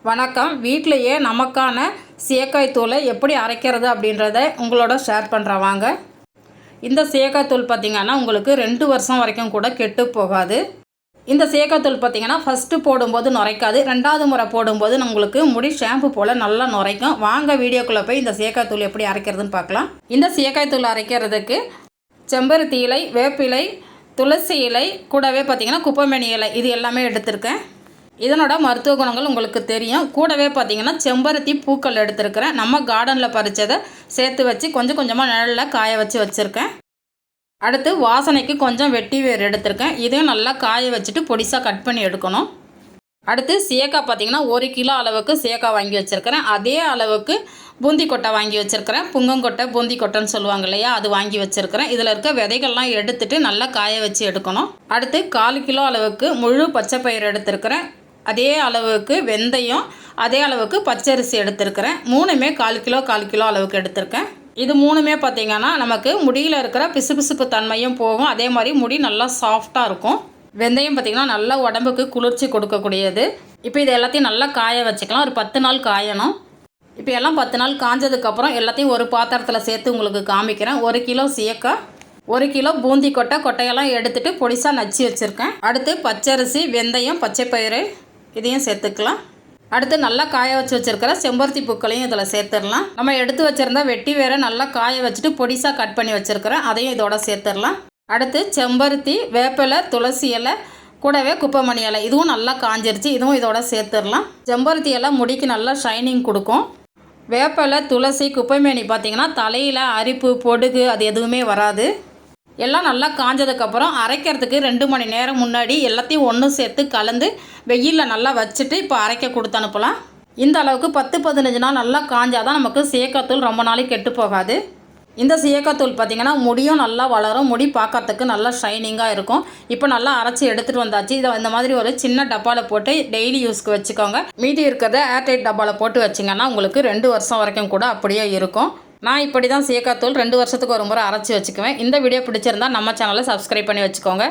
வணக்கம். வீட்டிலையே நமக்கான சீயக்காய் தூளை எப்படி அரைக்கிறது அப்படின்றத உங்களோட ஷேர் பண்ணுறேன் வாங்க. இந்த சீயக்காய் தூள் பார்த்திங்கன்னா உங்களுக்கு 2 வருஷம் வரைக்கும் கூட கெட்டு போகாது. இந்த சீயக்காய் தூள் பார்த்திங்கன்னா ஃபஸ்ட்டு போடும்போது நுரைக்காது, 2வது முறை போடும்போது உங்களுக்கு முடி ஷாம்பு போல் நல்லா நுரைக்கும். வாங்க வீடியோக்குள்ளே போய் இந்த சீயக்காய் தூள் எப்படி அரைக்கிறதுன்னு பார்க்கலாம். இந்த சீயக்காய் தூள் அரைக்கிறதுக்கு செம்பருத்தி இலை, வேப்பிலை, துளசி இலை, கூடவே பார்த்திங்கன்னா குப்பைமேனி இலை இது எல்லாமே எடுத்திருக்கேன். இதனோட மருத்துவ குணங்கள் உங்களுக்கு தெரியும். கூடவே பார்த்திங்கன்னா செம்பருத்தி பூக்கள் எடுத்துருக்கிறேன். நம்ம கார்டனில் பறித்ததை சேர்த்து வச்சு கொஞ்சம் கொஞ்சமாக நிழலில் காய வச்சுருக்கேன். அடுத்து வாசனைக்கு கொஞ்சம் வெட்டி வேர் எடுத்திருக்கேன். இதையும் நல்லா காய வச்சுட்டு பொடிசாக கட் பண்ணி எடுக்கணும். அடுத்து சீயக்காய் பார்த்திங்கன்னா 1 கிலோ அளவுக்கு சீயக்காய் வாங்கி வச்சுருக்கிறேன். அதே அளவுக்கு பூந்தி கொட்டை வாங்கி வச்சுருக்கிறேன். புங்கங்கொட்டை பூந்தி கொட்டைன்னு சொல்லுவாங்க இல்லையா, அது வாங்கி வச்சுருக்கிறேன். இதில் இருக்க விதைகள்லாம் எடுத்துட்டு நல்லா காய வச்சு எடுக்கணும். அடுத்து 1/4 கிலோ அளவுக்கு முழு பச்சை பயிர் எடுத்துருக்கிறேன். அதே அளவுக்கு வெந்தயம், அதே அளவுக்கு பச்சரிசி எடுத்துருக்கிறேன். 3மே 1/4 கிலோ அளவுக்கு எடுத்திருக்கேன். இது 3மே பார்த்திங்கன்னா நமக்கு முடியில் இருக்கிற பிசுபிசுப்பு தன்மையும் போகும். அதே மாதிரி முடி நல்லா சாஃப்டாக இருக்கும். வெந்தயம் பார்த்திங்கன்னா நல்லா உடம்புக்கு குளிர்ச்சி கொடுக்கக்கூடியது. இப்போ இது எல்லாத்தையும் நல்லா காய வச்சுக்கலாம். ஒரு 10 நாள் காயணும். இப்போ எல்லாம் 10 நாள் காஞ்சதுக்கப்புறம் எல்லாத்தையும் ஒரு பாத்திரத்தில் சேர்த்து உங்களுக்கு காமிக்கிறேன். 1 கிலோ சீயக்காய், 1 கிலோ பூந்தி கொட்டையெல்லாம் எடுத்துகிட்டு பொடிசாக நச்சு வச்சுருக்கேன். அடுத்து பச்சரிசி, வெந்தயம், பச்சைப்பயிறு இதையும் சேர்த்துக்கலாம். அடுத்து நல்லா காய வச்சுருக்கிற செம்பருத்தி பூக்களையும் இதில் சேர்த்துடலாம். நம்ம எடுத்து வச்சுருந்தா வெட்டி வேற நல்லா காய வச்சுட்டு பொடிசாக கட் பண்ணி வச்சுருக்கிறேன். அதையும் இதோட சேர்த்துடலாம். அடுத்து செம்பருத்தி, வேப்பிலை, துளசி இலை, கூடவே குப்பைமணி இலை இதுவும் நல்லா காஞ்சிருச்சு. இதுவும் இதோட சேர்த்துடலாம். செம்பருத்தி இலை முடிக்கு நல்லா ஷைனிங் கொடுக்கும். வேப்பிலை, துளசி, குப்பைமேனி பார்த்திங்கன்னா தலையில் அரிப்பு, பொடுகு அது எதுவுமே வராது. எல்லாம் நல்லா காஞ்சதுக்கப்புறம் அரைக்கிறதுக்கு 2 மணி நேரம் முன்னாடி எல்லாத்தையும் ஒன்று சேர்த்து கலந்து வெயிலில் நல்லா வச்சுட்டு இப்போ அரைக்க கொடுத்து அனுப்பலாம். இந்த அளவுக்கு 10-15 நாள் நல்லா காஞ்சாதான் நமக்கு சீயக்காய் தூள் ரொம்ப நாளைக்கு கெட்டு போகாது. இந்த சீயக்காய் தூள் பார்த்திங்கன்னா முடியும் நல்லா வளரும், முடி பார்க்கறதுக்கு நல்லா ஷைனிங்காக இருக்கும். இப்போ நல்லா அரைச்சி எடுத்துகிட்டு வந்தாச்சு. இதை இந்த மாதிரி ஒரு சின்ன டப்பாவில் போட்டு டெய்லி யூஸ்க்கு வச்சுக்கோங்க. மீதி இருக்கிறத ஏர்டைட் டப்பாவில் போட்டு வச்சிங்கன்னா உங்களுக்கு 2 வருஷம் வரைக்கும் கூட அப்படியே இருக்கும். நான் இப்படி தான் சீயக்காய் தூள் 2 வருஷத்துக்கு ஒரு முறை அரைச்சி வச்சுக்குவேன். இந்த வீடியோ பிடிச்சிருந்தா நம்ம சேனலை சப்ஸ்கிரைப் பண்ணி வச்சுக்கோங்க.